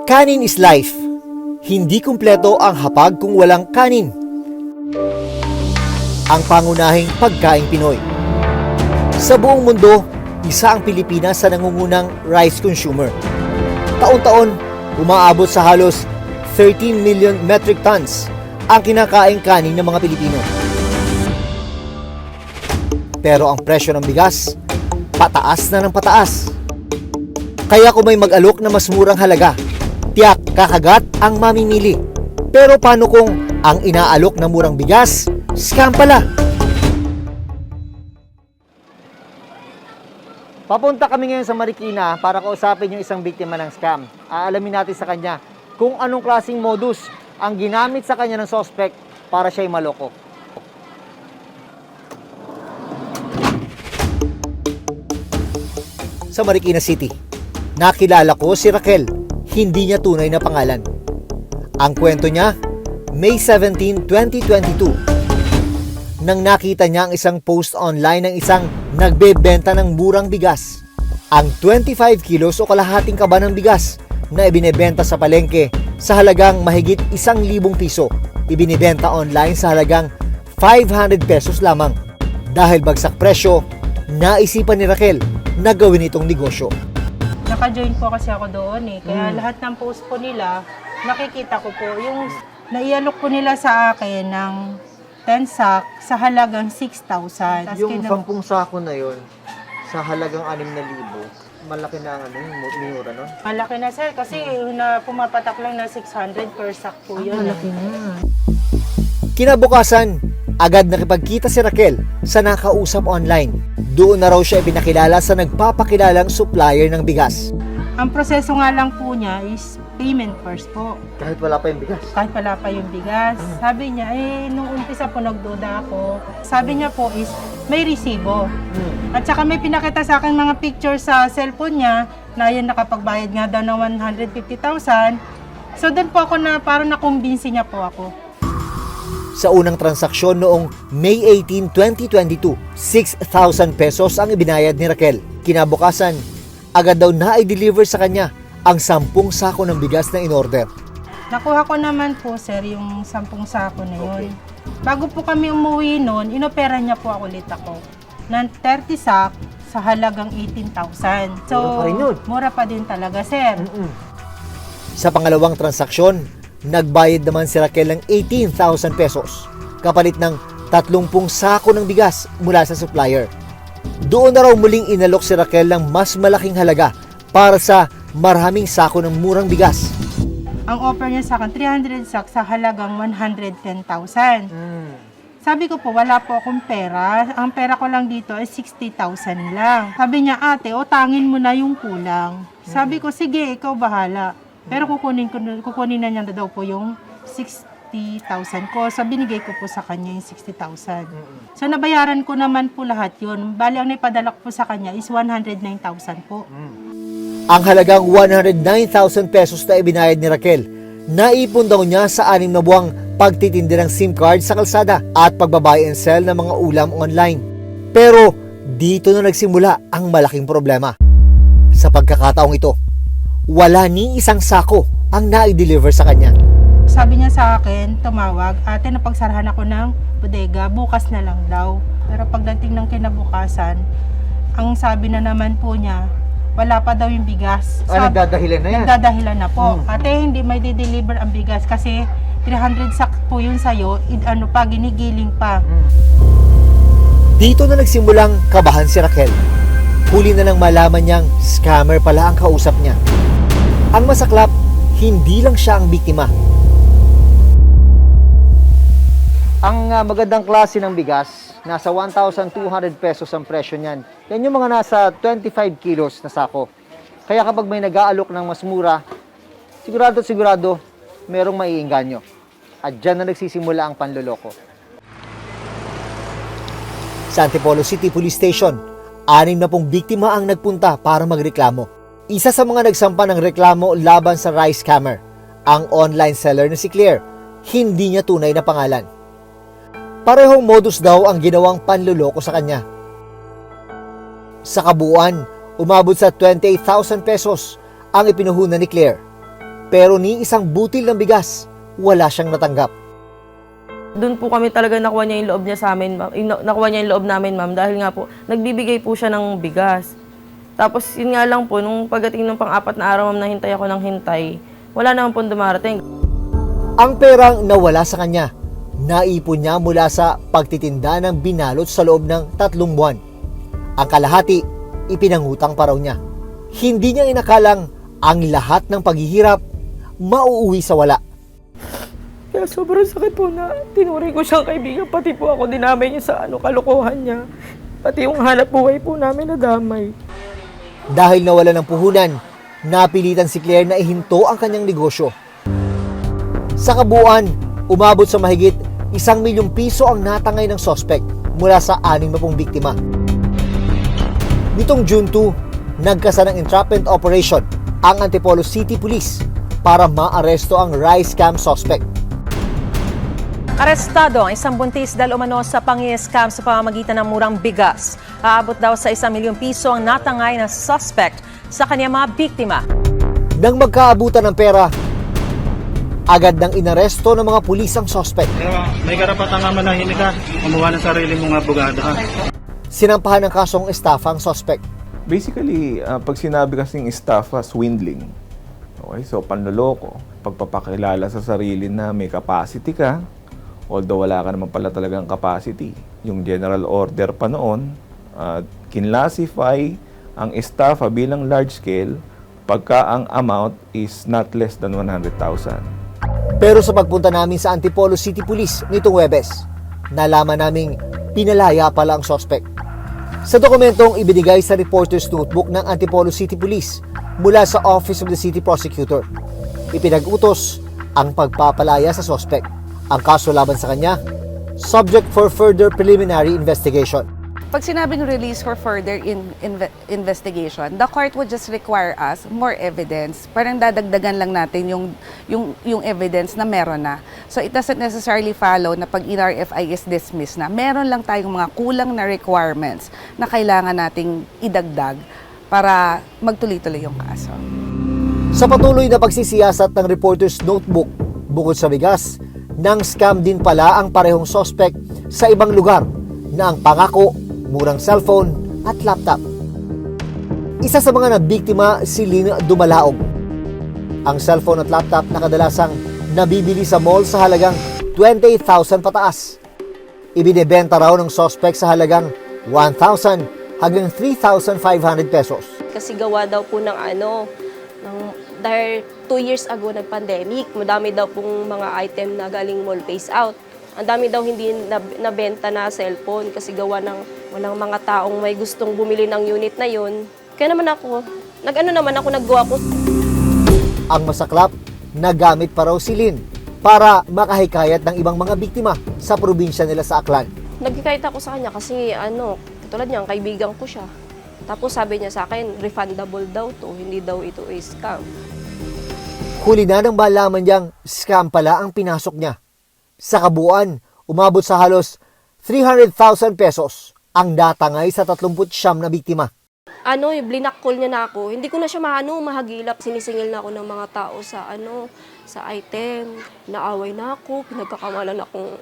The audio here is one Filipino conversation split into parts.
Kanin is life. Hindi kumpleto ang hapag kung walang kanin. Ang pangunahing pagkaing Pinoy. Sa buong mundo, isa ang Pilipinas sa nangungunang rice consumer. Taon-taon, umaabot sa halos 13 million metric tons ang kinakaing kanin ng mga Pilipino. Pero ang presyo ng bigas, pataas na ng pataas. Kaya kung may mag-alok na mas murang halaga, tiyak kakagat ang mamimili. Pero paano kung ang inaalok na murang bigas, scam pala? Papunta kami ngayon sa Marikina para kausapin yung isang biktima ng scam. Aalamin natin sa kanya kung anong klaseng modus ang ginamit sa kanya ng suspect para siya'y maloko. Sa Marikina City, nakilala ko si Raquel, hindi niya tunay na pangalan. Ang kwento niya, May 17, 2022. Nang nakita niya ang isang post online ng isang nagbebenta ng murang bigas. Ang 25 kilos o kalahating kaba ng bigas na ibinebenta sa palengke sa halagang mahigit 1,000 piso, ibinebenta online sa halagang 500 pesos lamang. Dahil bagsak presyo, naisipan ni Raquel na gawin itong negosyo. Naka-join po kasi ako doon eh. Kaya lahat ng post po nila, nakikita ko po yung naialok po nila sa akin ng 10 sack sa halagang 6,000. Yung 10 sako na yon sa halagang 6,000, malaki na ang minura, no? Malaki na sir kasi na pumapatak lang na 600 per sack po yun. Malaki na. Kinabukasan, agad nakipagkita si Raquel sa nakausap online. Doon na raw siya ipinakilala sa nagpapakilalang supplier ng bigas. Ang proseso nga lang po niya is payment first po. Kahit wala pa yung bigas? Kahit wala pa yung bigas. Sabi niya, nung umpisa po nagduda ako. Sabi niya po is may resibo. At saka may pinakita sa akin mga picture sa cellphone niya na yun nakapagbayad nga daw ng 150,000. So doon po ako na parang nakumbinsi niya po ako. Sa unang transaksyon noong May 18, 2022, 6,000 pesos ang ibinayad ni Raquel. Kinabukasan, agad daw na-i-deliver sa kanya ang 10 sako ng bigas na in-order. Nakuha ko naman po, sir, yung 10 sako na yun. Bago po kami umuwi noon, inopera niya po ulit ako ng 30 sak sa halagang 18,000. So, mura pa rin yun. Mura pa din talaga, sir. Sa pangalawang transaksyon, nagbayad naman si Raquel ng 18,000 pesos kapalit ng 30 sako ng bigas mula sa supplier. Doon na raw muling inalok si Raquel ng mas malaking halaga para sa maraming sako ng murang bigas. Ang offer niya sa akin, 300 sak sa halagang 110,000. Sabi ko po, wala po akong pera. Ang pera ko lang dito ay 60,000 lang. Sabi niya, ate, utangin mo na yung kulang. Sabi ko, sige, ikaw bahala. Pero kukunin na niya daw po yung 60,000 ko. So, binigay ko po sa kanya yung 60,000. So, nabayaran ko naman po lahat yun. Bali, ang naipadala ko po sa kanya is 109,000 po. Ang halagang 109,000 pesos na ibinayad ni Raquel, naipon daw niya sa 6 na buwang pagtitindi ng SIM card sa kalsada at pagbabuy and sell ng mga ulam online. Pero, dito na nagsimula ang malaking problema. Sa pagkakataong ito, wala ni isang sako ang na-deliver sa kanya. Sabi niya sa akin, tumawag, ate, napagsarahan ako ng bodega, bukas na lang daw. Pero pagdating ng kinabukasan, ang sabi na naman po niya, wala pa daw yung bigas. Nagdadahilan na yan? Nagdadahilan na po. Ate, hindi may di-deliver ang bigas kasi 300 sak po yun sa'yo, ginigiling pa. Dito na nagsimulang kabahan si Raquel. Huli na lang malaman niyang scammer pala ang kausap niya. Ang masaklap, hindi lang siya ang biktima. Ang magandang klase ng bigas, nasa 1,200 pesos ang presyo niyan. Yan yung mga nasa 25 kilos na sako. Kaya kapag may nag-aalok ng mas mura, sigurado merong maiinganyo. At dyan na nagsisimula ang panloloko. Sa Antipolo City Police Station, 6 na pong biktima ang nagpunta para magreklamo. Isa sa mga nagsampa ng reklamo laban sa rice scammer, ang online seller na si Claire, hindi niya tunay na pangalan. Parehong modus daw ang ginawang panloloko sa kanya. Sa kabuuan, umabot sa 28,000 pesos ang ipinuhunan ni Claire. pero ni isang butil ng bigas wala siyang natanggap. Doon po kami talaga nakuha niya yung loob niya sa amin, ma'am. Nakuha niya yung loob namin, ma'am, dahil nga po, nagbibigay po siya ng bigas. Tapos, yun nga lang po, nung pagdating ng pang-4 na araw, ma'am, nahintay ako ng hintay, wala naman po dumarating. Ang perang nawala sa kanya, naipon niya mula sa pagtitinda ng binalot sa loob ng 3 buwan. Ang kalahati, ipinangutang pa raw niya. Hindi niya inakalang ang lahat ng paghihirap mauuwi sa wala. Kaya sobrang sakit po na tinuring ko siyang kaibigan, pati po ako dinamay niya sa kalokohan niya. Pati yung hanap buhay po namin nadamay. Dahil nawala ng puhunan, napilitan si Claire na ihinto ang kanyang negosyo. Sa kabuuan, umabot sa mahigit 1 milyong piso ang natangay ng suspect mula sa 60 biktima. Nitong June 2, nagkasa ng entrapment operation ang Antipolo City Police para maaresto ang rice scam suspect. Arestado ang isang buntis dahil umano sa pang-i-scam sa pamamagitan ng murang bigas. Aabot daw sa 1 milyong piso ang natangay ng suspect sa kanyang mga biktima. Nang magkaabutan ng pera, agad nang inaresto ng mga pulis ang suspect. Pero may karapatan nga manahimik ka, kumuha ng sarili mong abogado ka. Sinampahan ng kasong estafa ang suspect. Basically, pag sinabi kasing estafa, swindling. Okay, so panloloko, pagpapakilala sa sarili na may capacity ka, although wala ka naman pala talagang capacity. Yung general order pa noon, kinlasify ang estafa bilang large scale pagka ang amount is not less than 100,000. Pero sa pagpunta namin sa Antipolo City Police nitong Huwebes, nalaman naming pinalaya pala ang suspect. Sa dokumentong ibinigay sa reporter's notebook ng Antipolo City Police mula sa Office of the City Prosecutor, ipinag-utos ang pagpapalaya sa suspect. Ang kaso laban sa kanya, subject for further preliminary investigation. Pag sinabing release for further investigation, the court would just require us more evidence. Parang dadagdagan lang natin yung evidence na meron na. So it doesn't necessarily follow na pag NRFI is dismissed na, meron lang tayong mga kulang na requirements na kailangan nating idagdag para magtuloy-tuloy yung kaso. Sa patuloy na pagsisiyasat ng reporter's notebook, bukod sa bigas, nang scam din pala ang parehong suspect sa ibang lugar na ang pangako, murang cellphone at laptop. Isa sa mga nabiktima si Lynn Dumalaog. Ang cellphone at laptop na kadalasang nabibili sa mall sa halagang 20,000 pataas. Ibinebenta raw ng suspect sa halagang 1,000 hanggang 3,500 pesos. Kasi gawa daw po ng dahil 2 years ago nag-pandemic, madami daw pong mga item na galing mall phase out. Ang dami daw hindi nabenta na cellphone kasi gawa ng walang mga taong may gustong bumili ng unit na yun. Kaya naman ako, naggawa ko. Ang masaklap, nagamit pa raw si Lynn para makahikayat ng ibang mga biktima sa probinsya nila sa Aklan. Nagkikait ako sa kanya kasi katulad niya, kaibigan ko siya. Tapos sabi niya sa akin, refundable daw to, hindi daw ito scam. Huli na nang malaman niyang scam pala ang pinasok niya. Sa kabuuan, umabot sa halos 300,000 pesos ang datangay sa 39 na biktima. Blinakcall niya na ako. Hindi ko na siya mahagilap. Sinisingil na ako ng mga tao sa item. Naaway na ako, pinagkakamalan akong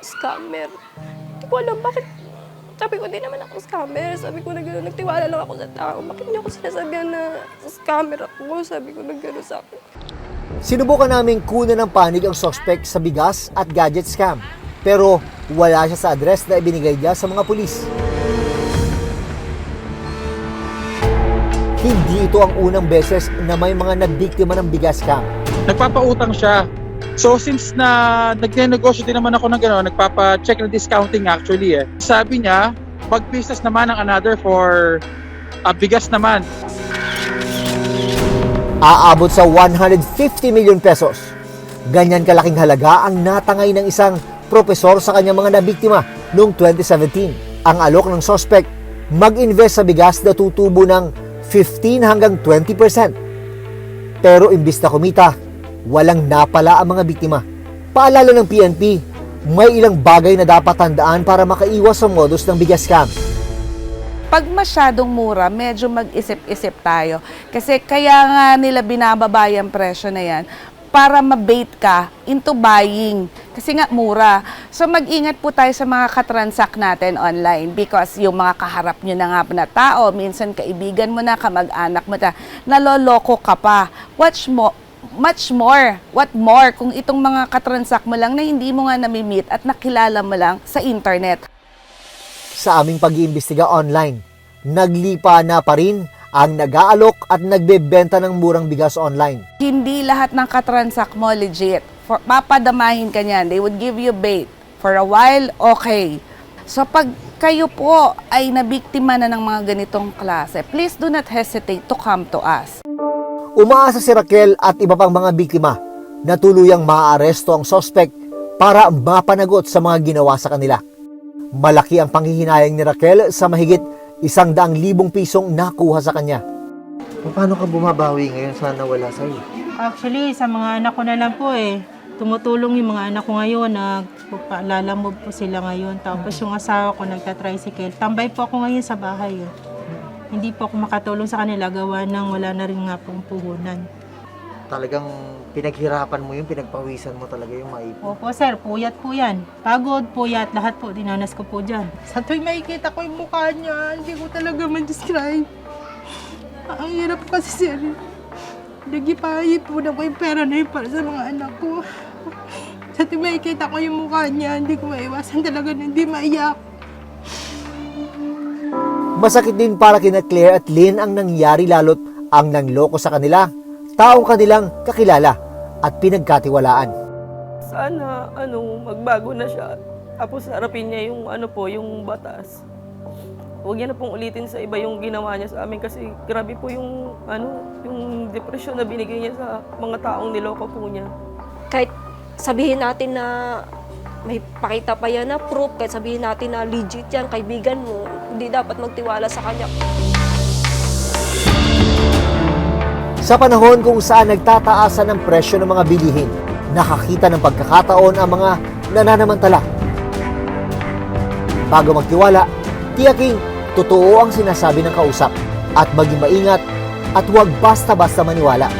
scammer. Hindi ko alam bakit. Sabi ko, di naman ako scammer. Sabi ko na gano'n, nagtiwala lang ako sa tao. Bakit niyo ako sinasabihan na scammer ako? Sabi ko na gano'n sa akin. Sinubukan naming kunan ng panig ang suspect sa bigas at gadget scam. Pero wala siya sa address na ibinigay niya sa mga pulis. Hindi ito ang unang beses na may mga nabiktima ng bigas scam. Nagpapautang siya. So since na nagnenegosyo din naman ako ng gano'n, nagpapa-check na discounting actually Sabi niya, mag-business naman ang another for bigas naman. Aabot sa 150 million pesos. Ganyan kalaking halaga ang natangay ng isang propesor sa kanyang mga nabiktima noong 2017. Ang alok ng suspect, mag-invest sa bigas na tutubo ng 15 hanggang 20%. Pero imbis na kumita, walang napala ang mga biktima. Paalala ng PNP, may ilang bagay na dapat tandaan para makaiwas sa modus ng bigas scam. Pag masyadong mura, medyo mag-isip-isip tayo. Kasi kaya nga nila binababa yung presyo na yan para mabait ka into buying. Kasi nga mura. So mag-ingat po tayo sa mga katransact natin online because yung mga kaharap nyo na nga na tao, minsan kaibigan mo na, kamag-anak mo na, naloloko ka pa. What more kung itong mga katransact mo lang na hindi mo nga nami-meet at nakilala mo lang sa internet. Sa aming pag-iimbestiga online, naglipa na pa rin ang nag-aalok at nagbebenta ng murang bigas online. Hindi lahat ng katransact mo legit. Papadamahin ka niyan. They would give you bait. For a while, okay. So pag kayo po ay nabiktima na ng mga ganitong klase, please do not hesitate to come to us. Umaasa si Raquel at iba pang mga biktima na tuluyang maaaresto ang suspect para mapanagot sa mga ginawa sa kanila. Malaki ang panghihinayang ni Raquel sa mahigit 100,000 pisong nakuha sa kanya. Paano ka bumabawi ngayon sa nawala sa'yo? Actually, sa mga anak ko na lang po tumutulong yung mga anak ko ngayon, nagpalalamove po sila ngayon. Tapos yung asawa ko nagta-tricycle. Tambay po ako ngayon sa bahay. Hindi po ako makatulong sa kanila, gawa nang wala na rin nga pong puhunan. Talagang pinaghirapan mo yun, pinagpawisan mo talaga yung maipon. Opo sir, puyat po yan. Pagod, puyat, lahat po, dinanas ko po dyan. Sa tuwing makikita ko yung mukha niya, hindi ko talaga ma-describe. Ang hirap kasi sir. Nagipahit po na ko yung pera na yun para sa mga anak ko. Sa tuwing makikita ko yung mukha niya, hindi ko maiwasan talaga na hindi maiyak. Masakit din para kina Claire at Lynn ang nangyari lalo't ang nangloko sa kanila, taong kanilang kakilala at pinagkatiwalaan. Sana magbago na siya. Tapos harapin niya yung yung batas. Huwag niya na pong ulitin sa iba yung ginawa niya sa amin kasi grabe po yung yung depresyon na binigay niya sa mga taong niloko po niya. Kahit sabihin natin na may pakita pa yan na proof, kahit sabihin natin na legit yan, kaibigan mo, hindi dapat magtiwala sa kanya. Sa panahon kung saan nagtataasan ang presyo ng mga bilihin, nakakita ng pagkakataon ang mga nananamantala. Bago magtiwala, tiyaking totoo ang sinasabi ng kausap at maging maingat at huwag basta-basta maniwala.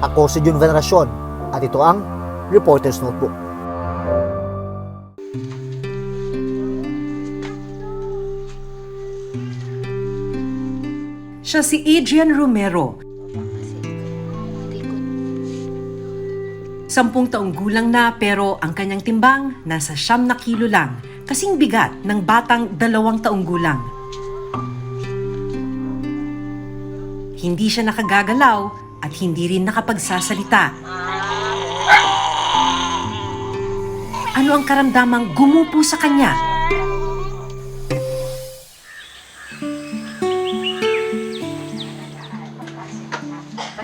Ako si Jun Veneracion at ito ang Reporter's Notebook. Siya si Adrian Romero. 10 taong gulang na pero ang kanyang timbang nasa 9 kilo lang, kasing bigat ng batang 2 taong gulang. Hindi siya nakagagalaw at hindi rin nakapagsasalita. Ano ang karamdamang gumupo sa kanya?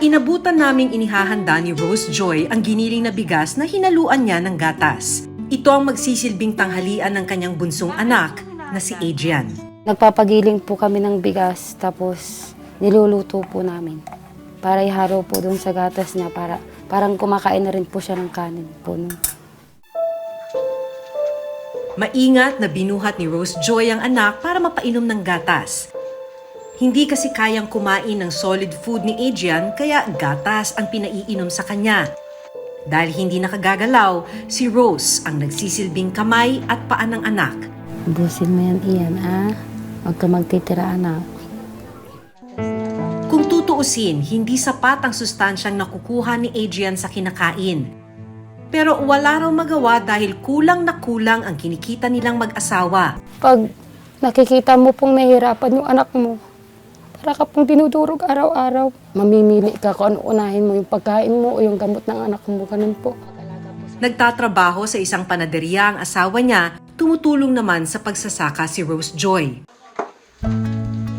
Inabutan naming inihahanda ni Rose Joy ang giniling na bigas na hinaluan niya ng gatas. Ito ang magsisilbing tanghalian ng kanyang bunsong anak na si Adrian. Nagpapagiling po kami ng bigas tapos niluluto po namin para iharo po doon sa gatas niya para parang kumakain na rin po siya ng kanin po. Maingat na binuhat ni Rose Joy ang anak para mapainom ng gatas. Hindi kasi kayang kumain ng solid food ni Adrian kaya gatas ang pinaiinom sa kanya. Dahil hindi nakagagalaw, si Rose ang nagsisilbing kamay at paa ng anak. Busin mo yan, Ian, Huwag ka magtitira, anak. Kung tutuusin, hindi sapat ang sustansyang nakukuha ni Adrian sa kinakain. Pero wala raw magawa dahil kulang na kulang ang kinikita nilang mag-asawa. Pag nakikita mo pong nahihirapan yung anak mo, para ka pong dinudurog araw-araw, mamimili ka kung ano unahin mo, yung pagkain mo o yung gamot ng anak mo, ganun po. Nagtatrabaho sa isang panaderya ang asawa niya, tumutulong naman sa pagsasaka si Rose Joy.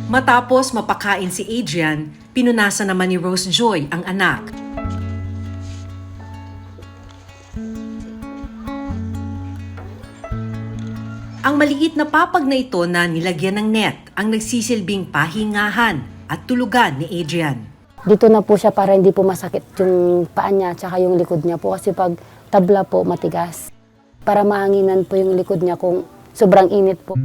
Matapos mapakain si Adrian, pinunasan naman ni Rose Joy ang anak. Ang maliit na papag na ito na nilagyan ng net ang nagsisilbing pahingahan at tulugan ni Adrian. Dito na po siya para hindi po masakit yung paa niya at yung likod niya po kasi pag tabla po matigas. Para mahanginan po yung likod niya kung sobrang init po.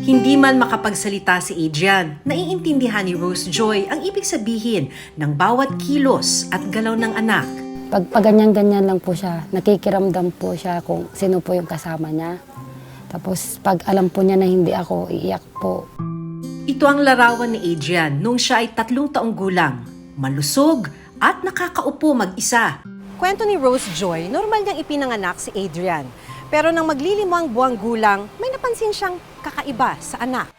Hindi man makapagsalita si Adrian, naiintindihan ni Rose Joy ang ibig sabihin ng bawat kilos at galaw ng anak. Pag ganyan-ganyan lang po siya, nakikiramdam po siya kung sino po yung kasama niya. Tapos pag alam po niya na hindi ako, iiyak po. Ito ang larawan ni Adrian nung siya ay 3 taong gulang, malusog at nakakaupo mag-isa. Kwento ni Rose Joy, normal niyang ipinanganak si Adrian. Pero nang maglilimang buwang gulang, may napansin siyang kakaiba sa anak.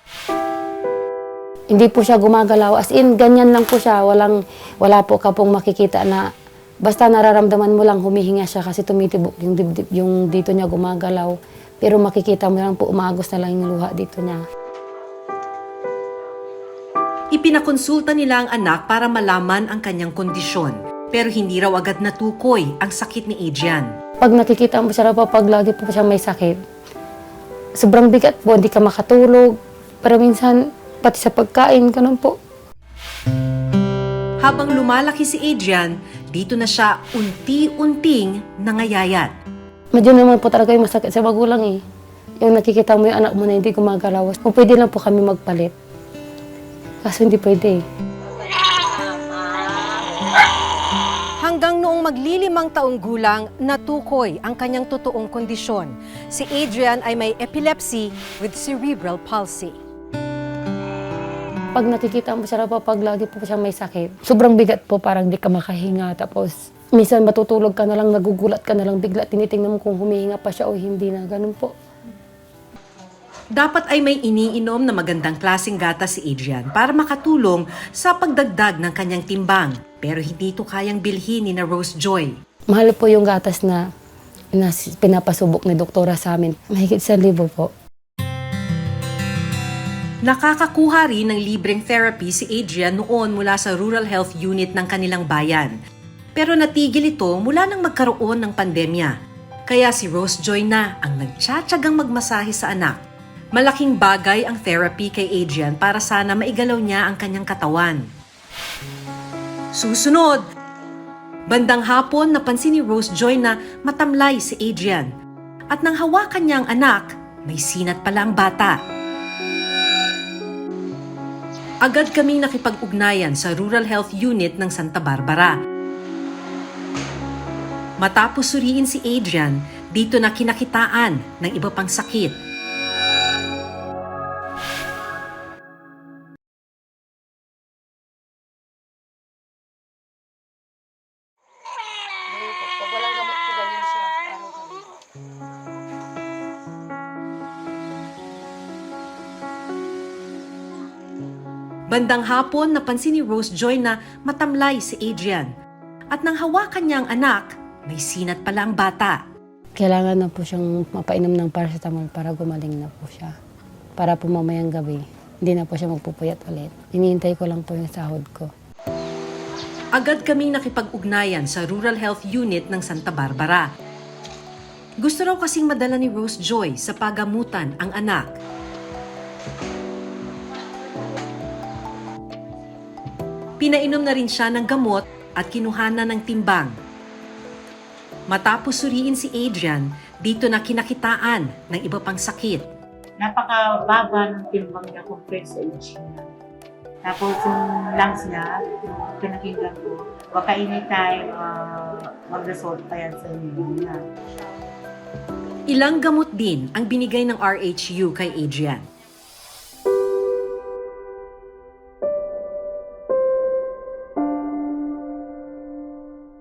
Hindi po siya gumagalaw. As in, ganyan lang po siya. Wala po ka pong makikita na basta nararamdaman mo lang humihinga siya kasi tumitibok yung dibdib, yung dito niya gumagalaw. Pero makikita mo lang po umagos na lang yung luha dito niya. Ipinakonsulta nila ang anak para malaman ang kanyang kondisyon. Pero hindi raw agad natukoy ang sakit ni Adrian. Pag nakikita mo siya pag lagi po siya may sakit, sobrang bigat po, hindi ka makatulog. Pero minsan, pati sa pagkain, ganun po. Habang lumalaki si Adrian, dito na siya unti-unting nangayayat. Medyo naman po talaga yung masakit sa magulang eh. Yung nakikita mo yung anak mo na hindi gumagalaw. Kung pwede lang po kami magpalit. Kaso hindi pwede eh. Hanggang noong maglilimang taong gulang, natukoy ang kanyang totoong kondisyon. Si Adrian ay may epilepsy with cerebral palsy. Pag nakikita mo siya pag lagi po siya may sakit, sobrang bigat po, parang di ka makahinga. Tapos minsan matutulog ka na lang, nagugulat ka na lang, bigla tinitingnan mo kung humihinga pa siya o hindi na, ganun po. Dapat ay may iniinom na magandang klaseng gatas si Adrian para makatulong sa pagdagdag ng kanyang timbang. Pero hindi ito kayang bilhin ni na Rose Joy. Mahal po yung gatas na pinapasubok ni doktora sa amin. Mahigit 1,000 po. Nakakakuha rin ng libreng therapy si Adrian noon mula sa Rural Health Unit ng kanilang bayan. Pero natigil ito mula nang magkaroon ng pandemya. Kaya si Rose Joy na ang nagtsatsagang magmasahe sa anak. Malaking bagay ang therapy kay Adrian para sana maigalaw niya ang kanyang katawan. Susunod, bandang hapon napansin ni Rose Joy na matamlay si Adrian. At nang hawakan niya ang anak, may sinat pala ang bata. Agad kaming nakipag-ugnayan sa Rural Health Unit ng Santa Barbara. Matapos suriin si Adrian, dito na kinakitaan ng iba pang sakit. Bandang hapon, napansin ni Rose Joy na matamlay si Adrian. At nang hawakan niya ang anak, may sinat pala ang bata. Kailangan na po siyang mapainom ng paracetamol para gumaling na po siya. Para po mamayang gabi, hindi na po siya magpupuyat ulit. Hinihintay ko lang po yung sahod ko. Agad kaming nakipag-ugnayan sa Rural Health Unit ng Santa Barbara. Gusto raw kasing madala ni Rose Joy sa pagamutan ang anak. Pinainom na rin siya ng gamot at kinuhanan ng timbang. Matapos suriin si Adrian, dito na kinakitaan ng iba pang sakit. Napakababa ng timbang niya compared sa age niya. Tapos yung lungs niya, yung pinakinggan ko, baka anytime mag-result pa yan sa hindi niya. Ilang gamot din ang binigay ng RHU kay Adrian.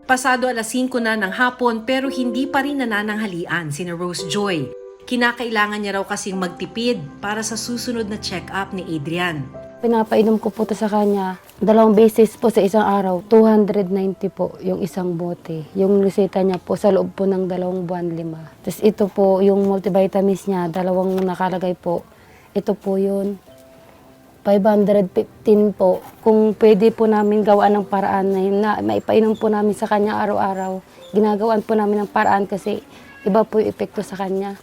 Pasado 5:00 na ng hapon pero hindi pa rin nanananghalian sina Rose Joy. Kinakailangan niya raw kasing magtipid para sa susunod na check-up ni Adrian. Pinapainom ko po ito sa kanya. 2 beses po sa isang araw, 290 po yung isang bote. Yung reseta niya po sa loob po ng 2 buwan 5. Tapos ito po, yung multivitamins niya, 2 nakalagay po. Ito po yun. 515 po. Kung pwede po namin gawaan ng paraan na maipainom po namin sa kanya araw-araw, ginagawaan po namin ng paraan kasi iba po yung epekto sa kanya.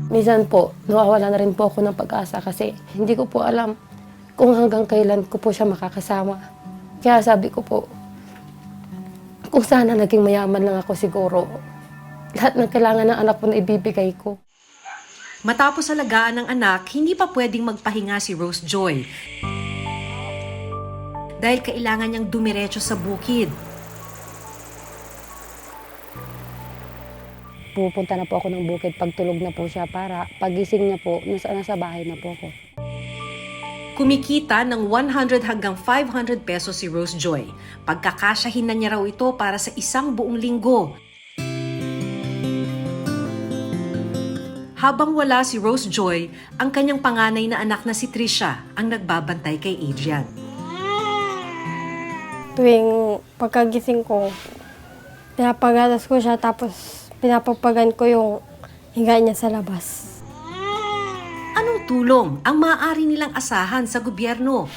Minsan po, nawawala na rin po ako ng pag-asa kasi hindi ko po alam kung hanggang kailan ko po siya makakasama. Kaya sabi ko po, Kung sana naging mayaman lang ako siguro, lahat ng kailangan ng anak ko na ibibigay ko. Matapos alagaan ng anak, hindi pa pwedeng magpahinga si Rose Joy. Dahil kailangan niyang dumiretso sa bukid. Pupunta na po ako ng bukid pag tulog na po siya para pagising niya po, nasa bahay na po ako. Kumikita ng 100 hanggang 500 pesos si Rose Joy. Pagkakasyahin na niya raw ito para sa isang buong linggo. Habang wala si Rose Joy, ang kanyang panganay na anak na si Trisha ang nagbabantay kay Adrian. Tuwing pagkagising ko, pinapagatas ko siya tapos pinapapagan ko yung higa niya sa labas. Anong tulong ang maaari nilang asahan sa gobyerno?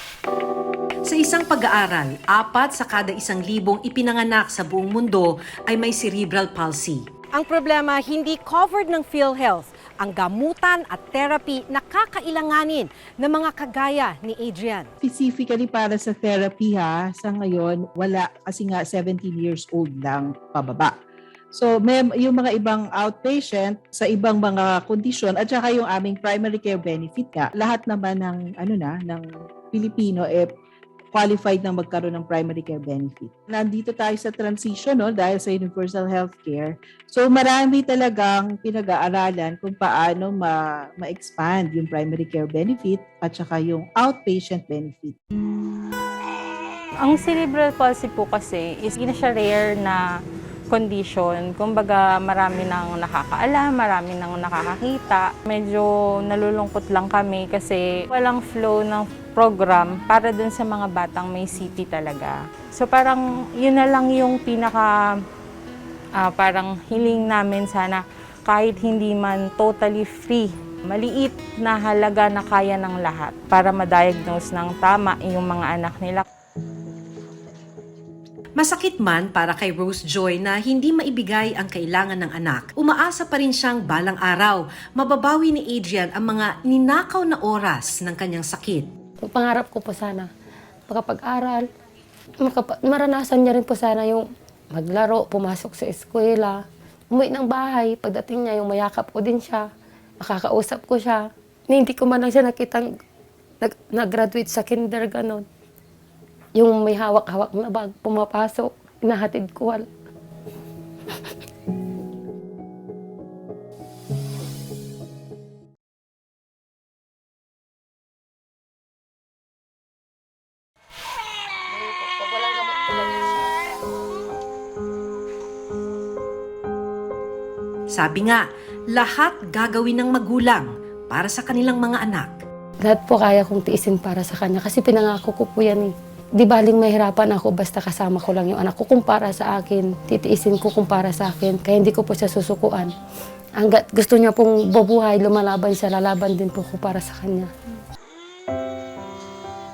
Sa isang pag-aaral, 4 sa kada 1,000 ipinanganak sa buong mundo ay may cerebral palsy. Ang problema, hindi covered ng PhilHealth ang gamutan at therapy na kakailanganin ng mga kagaya ni Adrian. Specifically para sa therapy sa ngayon, wala kasi nga 17 years old lang pababa. So may yung mga ibang outpatient sa ibang mga kondisyon at saka yung aming primary care benefit lahat naman ng ng Pilipino qualified na magkaroon ng primary care benefit. Nandito tayo sa transition dahil sa universal healthcare. So marami talagang pinag-aaralan kung paano ma-expand yung primary care benefit at saka yung outpatient benefit. Ang cerebral palsy po kasi hindi na siya rare na condition. Kumbaga marami nang nakakaalam, marami nang nakakakita. Medyo nalulungkot lang kami kasi walang flow ng program para dun sa mga batang may CP talaga. So parang yun na lang yung pinaka parang hiling namin sana kahit hindi man totally free. Maliit na halaga na kaya ng lahat para ma-diagnose ng tama yung mga anak nila. Masakit man para kay Rose Joy na hindi maibigay ang kailangan ng anak, umaasa pa rin siyang balang araw mababawi ni Adrian ang mga ninakaw na oras ng kanyang sakit. Pangarap ko po sana, makapag-aral, maranasan niya rin po sana yung maglaro, pumasok sa eskwela, umuwi ng bahay, pagdating niya yung mayakap ko din siya, makakausap ko siya. Hindi ko man lang siya nakitang nag-graduate sa kinder, ganon. Yung may hawak-hawak na bag, pumapasok, inahatid ko. Sabi nga, lahat gagawin ng magulang para sa kanilang mga anak. Lahat po kaya kong tiisin para sa kanya kasi pinangako ko po yan eh. Di baling mahirapan ako basta kasama ko lang yung anak ko kung para sa akin. Titiisin ko kung para sa akin. Kaya hindi ko po siya susukuan. Hanggat gusto niya pong bubuhay, lumalaban siya, lalaban din po ko para sa kanya.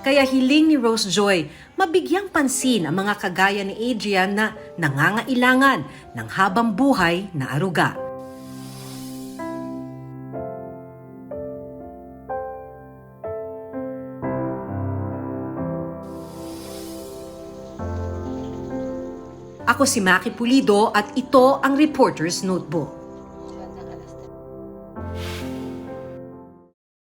Kaya hiling ni Rose Joy, mabigyang pansin ang mga kagaya ni Adrian na nangangailangan ng habang buhay na aruga. Ako si Maki Pulido at ito ang Reporter's Notebook.